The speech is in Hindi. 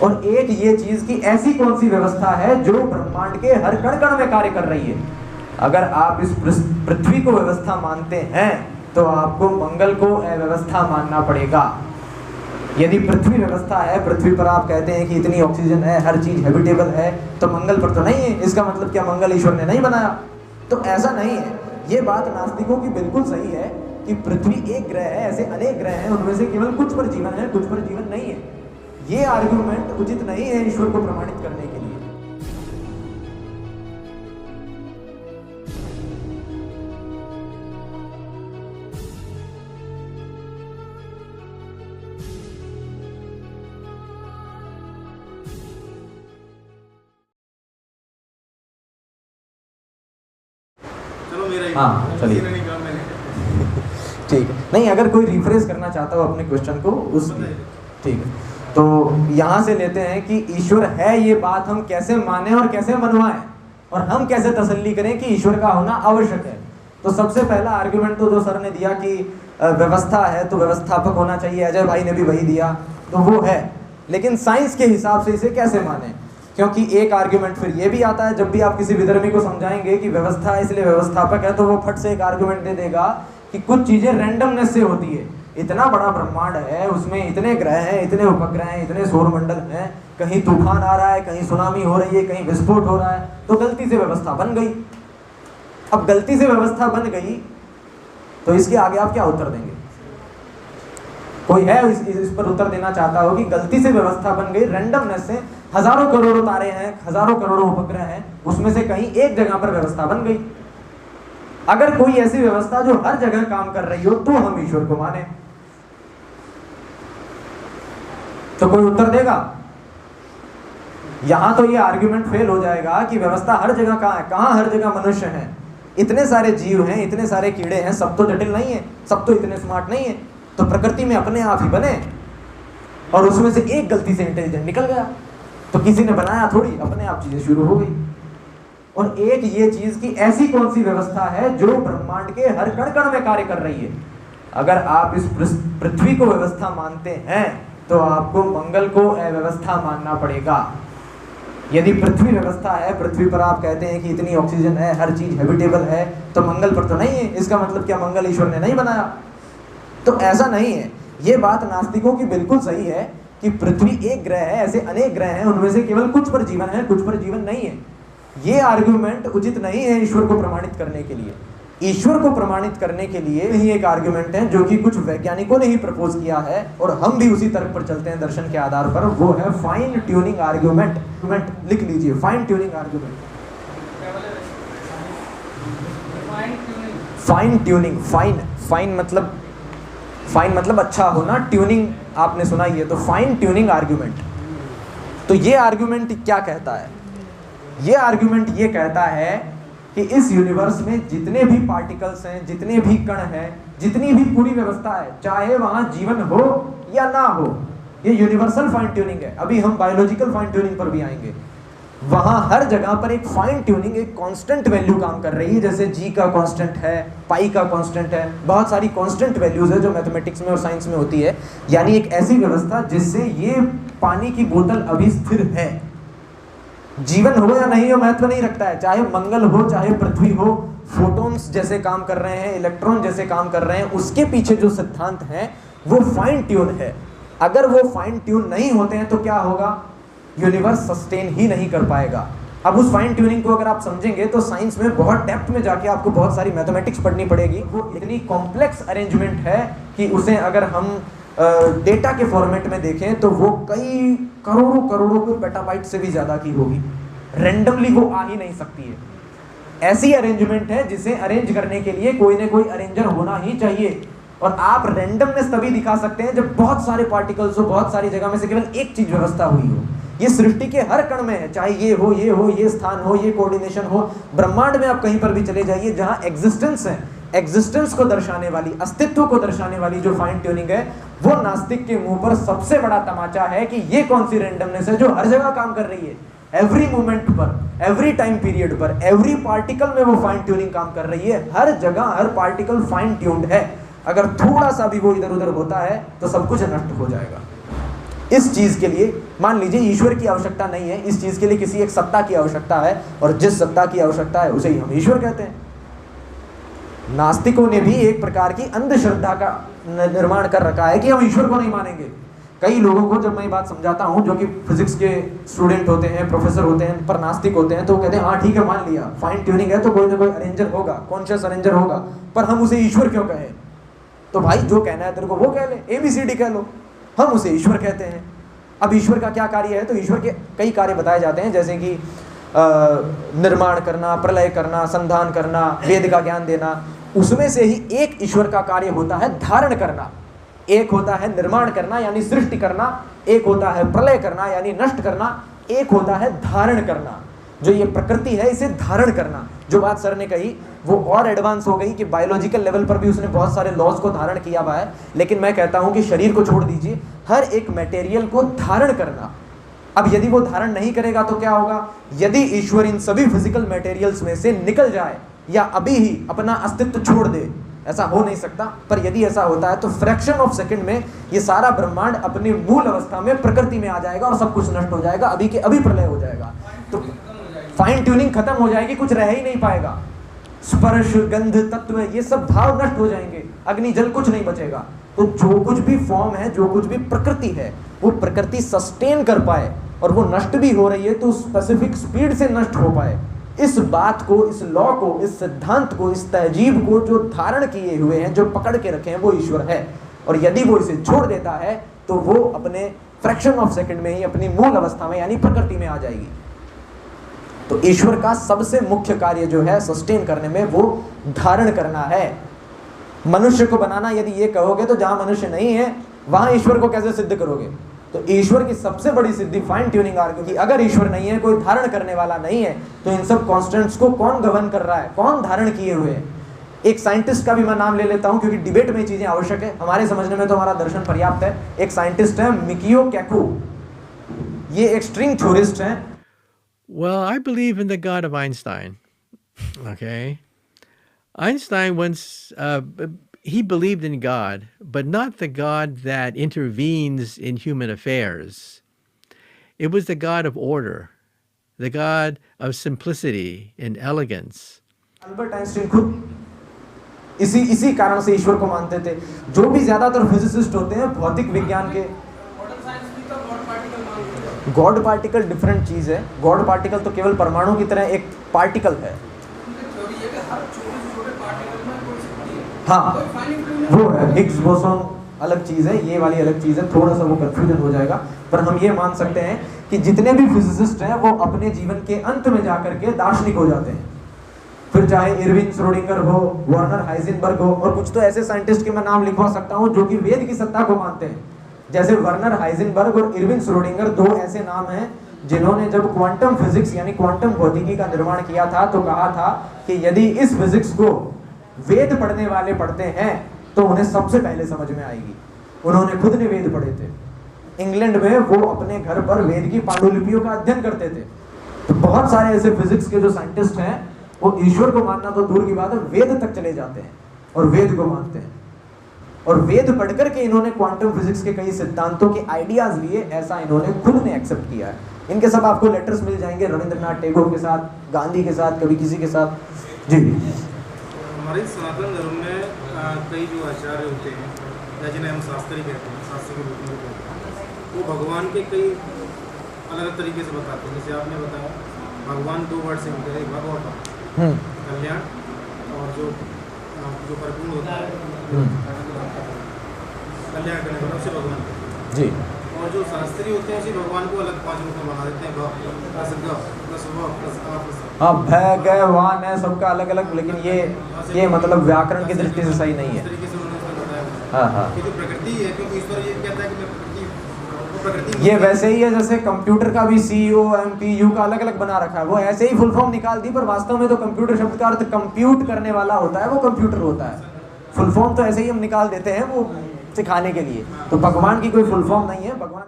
और एक ये चीज की ऐसी कौन सी व्यवस्था है जो ब्रह्मांड के हर कण कण में कार्य कर रही है। अगर आप इस पृथ्वी को व्यवस्था मानते हैं तो आपको मंगल को अव्यवस्था मानना पड़ेगा। यदि पृथ्वी व्यवस्था है, पृथ्वी पर आप कहते हैं कि इतनी ऑक्सीजन है, हर चीज हैबिटेबल है, तो मंगल पर तो नहीं है। इसका मतलब क्या मंगल ईश्वर ने नहीं बनाया? तो ऐसा नहीं है। ये बात नास्तिकों की बिल्कुल सही है कि पृथ्वी एक ग्रह है, ऐसे अनेक ग्रह हैं, उनमें से केवल कुछ पर जीवन है, कुछ पर जीवन नहीं है। ये आर्गुमेंट उचित नहीं है ईश्वर को प्रमाणित करने के लिए। हाँ चलिए ठीक है। नहीं, अगर कोई रिफ्रेश करना चाहता हो अपने क्वेश्चन को उस ठीक है, तो यहाँ से लेते हैं कि ईश्वर है, ये बात हम कैसे माने और कैसे मनवाएं और हम कैसे तसल्ली करें कि ईश्वर का होना आवश्यक है। तो सबसे पहला आर्गुमेंट तो जो सर ने दिया कि व्यवस्था है तो व्यवस्थापक होना चाहिए, अजय भाई ने भी वही दिया, तो वो है। लेकिन साइंस के हिसाब से इसे कैसे माने? क्योंकि एक आर्गुमेंट फिर ये भी आता है, जब भी आप किसी विधर्मी को समझाएंगे कि व्यवस्था है इसलिए व्यवस्थापक है, तो वो फट से एक आर्गुमेंट दे देगा कि कुछ चीजें रैंडमनेस से होती है। इतना बड़ा ब्रह्मांड है, उसमें इतने ग्रह हैं, इतने उपग्रह हैं, इतने सौरमंडल हैं, कहीं तूफान आ रहा है, कहीं सुनामी हो रही है, कहीं विस्फोट हो रहा है, तो गलती से व्यवस्था बन गई। अब गलती से व्यवस्था बन गई तो इसके आगे आप क्या उत्तर देंगे? कोई है इस पर उत्तर देना चाहता हो कि गलती से व्यवस्था बन गई, रैंडमनेस से, हजारों करोड़ों तारे हैं, हजारों करोड़ों उपग्रह हैं, उसमें से कहीं एक जगह पर व्यवस्था बन गई। अगर कोई ऐसी व्यवस्था जो हर जगह काम कर रही हो तो हम ईश्वर को माने। तो कोई उत्तर देगा? यहां तो ये आर्गुमेंट फेल हो जाएगा कि व्यवस्था हर जगह कहां है? कहां हर जगह मनुष्य हैं? इतने सारे जीव हैं, इतने सारे कीड़े हैं, सब तो जटिल नहीं है, सब तो इतने स्मार्ट नहीं है। तो प्रकृति में अपने आप ही बने और उसमें से एक गलती से इंटेलिजेंट निकल गया, तो किसी ने बनाया थोड़ी, अपने आप चीजें शुरू हो गई। और एक ये चीज की ऐसी कौन सी व्यवस्था है जो ब्रह्मांड के हर कण कण में कार्य कर रही है। अगर आप इस पृथ्वी को व्यवस्था मानते हैं तो आपको मंगल को अव्यवस्था मानना पड़ेगा। यदि पृथ्वी व्यवस्था है, पृथ्वी पर आप कहते हैं कि इतनी ऑक्सीजन है, हर चीज हैबिटेबल है, तो मंगल पर तो नहीं है। इसका मतलब क्या मंगल ईश्वर ने नहीं बनाया? तो ऐसा नहीं है। ये बात नास्तिकों की बिल्कुल सही है कि पृथ्वी एक ग्रह है, ऐसे अनेक ग्रह हैं, उनमें से केवल कुछ पर जीवन है, कुछ पर जीवन नहीं है। ये आर्गुमेंट उचित नहीं है ईश्वर को प्रमाणित करने के लिए। ईश्वर को प्रमाणित करने के लिए ही एक आर्गुमेंट है जो कि कुछ वैज्ञानिकों ने ही प्रपोज किया है और हम भी उसी तर्क पर चलते हैं दर्शन के आधार पर। वो है फाइन ट्यूनिंग आर्गुमेंट। लिख लीजिए, fine tuning argument. Fine tuning, fine मतलब अच्छा होना, ट्यूनिंग आपने सुना ही है, तो फाइन ट्यूनिंग आर्गुमेंट। तो ये आर्गुमेंट क्या कहता है? ये आर्गुमेंट ये कहता है कि इस यूनिवर्स में जितने भी पार्टिकल्स हैं, जितने भी कण हैं, जितनी भी पूरी व्यवस्था है, चाहे वहां जीवन हो या ना हो, ये यूनिवर्सल फाइन ट्यूनिंग है। अभी हम बायोलॉजिकल फाइन ट्यूनिंग पर भी आएंगे। वहां हर जगह पर एक फाइन ट्यूनिंग, एक कांस्टेंट वैल्यू काम कर रही है। जैसे जी का कांस्टेंट है, पाई का कांस्टेंट है, बहुत सारी कांस्टेंट वैल्यूज है जो मैथमेटिक्स में और साइंस में होती है। यानी एक ऐसी व्यवस्था जिससे ये पानी की बोतल अभी स्थिर है। जीवन हो या नहीं हो महत्व नहीं रखता है, चाहे मंगल हो चाहे पृथ्वी हो, फोटॉन्स जैसे काम कर रहे हैं, इलेक्ट्रॉन जैसे काम कर रहे हैं, उसके पीछे जो सिद्धांत है वो फाइन ट्यून है। अगर वो फाइन ट्यून नहीं होते हैं तो क्या होगा? यूनिवर्स सस्टेन ही नहीं कर पाएगा। अब उस फाइन ट्यूनिंग को अगर आप समझेंगे तो साइंस में बहुत डेप्थ में जाके आपको बहुत सारी मैथमेटिक्स पढ़नी पड़ेगी। वो इतनी कॉम्प्लेक्स अरेंजमेंट है कि उसे अगर हम डेटा के फॉर्मेट में देखें तो वो कई करोड़ों पेटाबाइट से भी ज्यादा की होगी। रैंडमली वो आ ही नहीं सकती है। ऐसी अरेंजमेंट है जिसे अरेंज करने के लिए कोई ना कोई अरेंजर होना ही चाहिए। और आप रैंडमनेस तभी दिखा सकते हैं जब बहुत सारे पार्टिकल्स हो, बहुत सारी जगह में से केवल एक चीज व्यवस्था हुई हो। ये सृष्टि के हर कण में है, चाहे ये हो, ये स्थान हो, ये कोऑर्डिनेशन हो। ब्रह्मांड में आप कहीं पर भी चले जाइए जहां एग्जिस्टेंस है, एग्जिस्टेंस को दर्शाने वाली, अस्तित्व को दर्शाने वाली जो फाइन ट्यूनिंग है, वो नास्तिक के मुंह पर सबसे बड़ा तमाचा है कि ये कौन सी रैंडमनेस है जो हर जगह काम कर रही है। एवरी मोमेंट पर, एवरी टाइम पीरियड पर, एवरी पार्टिकल में वो फाइन ट्यूनिंग काम कर रही है। हर जगह हर पार्टिकल फाइन ट्यून्ड है। अगर थोड़ा सा भी वो इधर उधर होता है तो सब कुछ नष्ट हो जाएगा। इस चीज के लिए मान लीजिए ईश्वर की आवश्यकता नहीं है, इस चीज के लिए किसी एक सत्ता की आवश्यकता है, और जिस सत्ता की आवश्यकता है उसे ही हम ईश्वर कहते हैं। नास्तिकों ने भी एक प्रकार की अंधश्रद्धा का निर्माण कर रखा है कि हम ईश्वर को नहीं मानेंगे। कई लोगों को जब मैं ये बात समझाता हूँ, जो कि फिजिक्स के स्टूडेंट होते हैं, प्रोफेसर होते हैं, पर नास्तिक होते हैं, तो वो कहते हैं हाँ ठीक है मान लिया, फाइन ट्यूनिंग है तो कोई ना कोई अरेंजर होगा, कॉन्शियस अरेंजर होगा, पर हम उसे ईश्वर क्यों कहें? तो भाई जो कहना है तेरे को वो कह ले, ABCD कह लो, हम उसे ईश्वर कहते हैं। अब ईश्वर का क्या कार्य है? तो ईश्वर के कई कार्य बताए जाते हैं, जैसे कि निर्माण करना, प्रलय करना, संधान करना, वेद का ज्ञान देना। उसमें से ही एक ईश्वर का कार्य होता है धारण करना, एक होता है निर्माण करना यानी सृष्टि करना, एक होता है प्रलय करना यानी नष्ट करना, एक होता है धारण करना। जो ये प्रकृति है इसे धारण करना। जो बात सर ने कही वो और एडवांस हो गई कि बायोलॉजिकल लेवल पर भी उसने बहुत सारे लॉज को धारण किया हुआ है, लेकिन मैं कहता हूं कि शरीर को छोड़ दीजिए, हर एक मटेरियल को धारण करना। अब यदि वो धारण नहीं करेगा तो क्या होगा? यदि ईश्वर इन सभी फिजिकल मटेरियल्स में से निकल जाए या अभी ही अपना अस्तित्व छोड़ दे, ऐसा हो नहीं सकता, पर यदि ऐसा होता है तो फ्रैक्शन ऑफ सेकंड में ये सारा ब्रह्मांड अपनी मूल अवस्था में प्रकृति में आ जाएगा और सब कुछ नष्ट हो जाएगा, अभी के अभी प्रलय हो जाएगा। तो फाइन ट्यूनिंग खत्म हो जाएगी, कुछ रह ही नहीं पाएगा। स्पर्श, गंध, तत्व, ये सब भाव नष्ट हो जाएंगे, अग्नि जल कुछ नहीं बचेगा। तो जो कुछ भी फॉर्म है, जो कुछ भी प्रकृति है, वो प्रकृति सस्टेन कर पाए और वो नष्ट भी हो रही है तो स्पेसिफिक स्पीड से नष्ट हो पाए। इस बात को, इस लॉ को, इस सिद्धांत को, इस तहजीब को जो धारण किए हुए हैं, जो पकड़ के रखे हैं, वो ईश्वर है। और यदि वो इसे छोड़ देता है तो वो अपने फ्रैक्शन ऑफ सेकंड में ही अपनी मूल अवस्था में यानी प्रकृति में आ जाएगी। तो ईश्वर का सबसे मुख्य कार्य जो है सस्टेन करने में, वो धारण करना है। मनुष्य को बनाना यदि ये कहोगे तो जहां मनुष्य नहीं है वहां ईश्वर को कैसे सिद्ध करोगे? तो ईश्वर की सबसे बड़ी सिद्धि फाइन ट्यूनिंग आर्ग्यू की, अगर ईश्वर नहीं है, कोई धारण करने वाला नहीं है, तो इन सब कॉन्स्टेंट्स को कौन गवर्न कर रहा है, कौन धारण किए हुए हैं? एक साइंटिस्ट का भी मैं नाम ले लेता हूं क्योंकि डिबेट में चीजें आवश्यक है, हमारे समझने में तो हमारा दर्शन पर्याप्त है। एक साइंटिस्ट है मिकियो काकु, ये एक स्ट्रिंग थ्योरिस्ट हैं। Well, I believe in the God of Einstein. Okay. Einstein once, he believed in God, but not the God that intervenes in human affairs. It was the God of order, the God of simplicity and elegance. Albert Einstein खुद इसी कारण से ईश्वर को मानते थे। जो भी ज्यादातर फिजिसिस्ट होते हैं भौतिक विज्ञान के, गॉड पार्टिकल डिफरेंट चीज है। गॉड पार्टिकल तो केवल परमाणु की तरह एक पार्टिकल है। हाँ, वो है हिग्स बोसॉन अलग चीज है, ये वाली अलग चीज है, थोड़ा सा वो कंफ्यूजन हो जाएगा। पर हम ये मान सकते हैं कि जितने भी फिजिसिस्ट हैं वो अपने जीवन के अंत में जाकर के दार्शनिक हो जाते हैं। फिर चाहे इरविन श्रोडिंगर हो, वर्नर हाइजेनबर्ग हो, और कुछ तो ऐसे साइंटिस्ट के मैं नाम लिखवा सकता हूँ जो कि वेद की सत्ता को मानते हैं। जैसे वर्नर हाइजेनबर्ग और इरविन श्रोडिंगर, दो ऐसे नाम हैं जिन्होंने जब क्वांटम फिजिक्स यानी क्वांटम भौतिकी का निर्माण किया था तो कहा था कि यदि इस फिजिक्स को वेद पढ़ने वाले पढ़ते हैं तो उन्हें सबसे पहले समझ में आएगी। उन्होंने खुद ने वेद पढ़े थे। इंग्लैंड में वो अपने घर पर वेद की पांडुलिपियों का अध्ययन करते थे। तो बहुत सारे ऐसे फिजिक्स के जो साइंटिस्ट हैं वो ईश्वर को मानना तो दूर की बात है, वेद तक चले जाते हैं और वेद को मानते हैं। और वेद पढ़कर के इन्होंने क्वांटम फिजिक्स के कई सिद्धांतों के आइडियाज लिए, ऐसा इन्होंने खुद ने एक्सेप्ट किया है। इनके सब आपको लेटर्स मिल जाएंगे रविंद्रनाथ टैगोर के साथ, गांधी के साथ, कभी किसी के साथ। जी, हमारे सनातन धर्म में कई जो आचार्य होते हैं या जिन्हें हम शास्त्री कहते हैं, शास्त्री के रूप में कहते हैं, वो भगवान के कई अलग अलग तरीके से बताते हैं। जैसे आपने बताया भगवान दो वर्ड से मिलते हैं, भगवत कल्याण और जो परिपूर्ण होता है कल्याण करने वाला उसे भगवान जी। और जो शास्त्री होते हैं उसी भगवान को अलग 5 रूप में बना देते हैं। हाँ, भगवान है सबका अलग अलग, लेकिन ये मतलब व्याकरण की दृष्टि से सही नहीं है। तरीके से उन्होंने बताया। हाँ हाँ, जो प्रकृति है, क्योंकि ईश्वर ये कहता है कि प्रकृति, ये वैसे ही है जैसे कंप्यूटर का भी CEO MPU का अलग अलग बना रखा है। वो ऐसे ही फुल फॉर्म निकाल दी, पर वास्तव में तो कंप्यूटर शब्द का अर्थ कंप्यूट करने वाला होता है, वो कंप्यूटर होता है। फुल फॉर्म तो ऐसे ही हम निकाल देते हैं वो सिखाने के लिए। तो भगवान की कोई फुल फॉर्म नहीं है। भगवान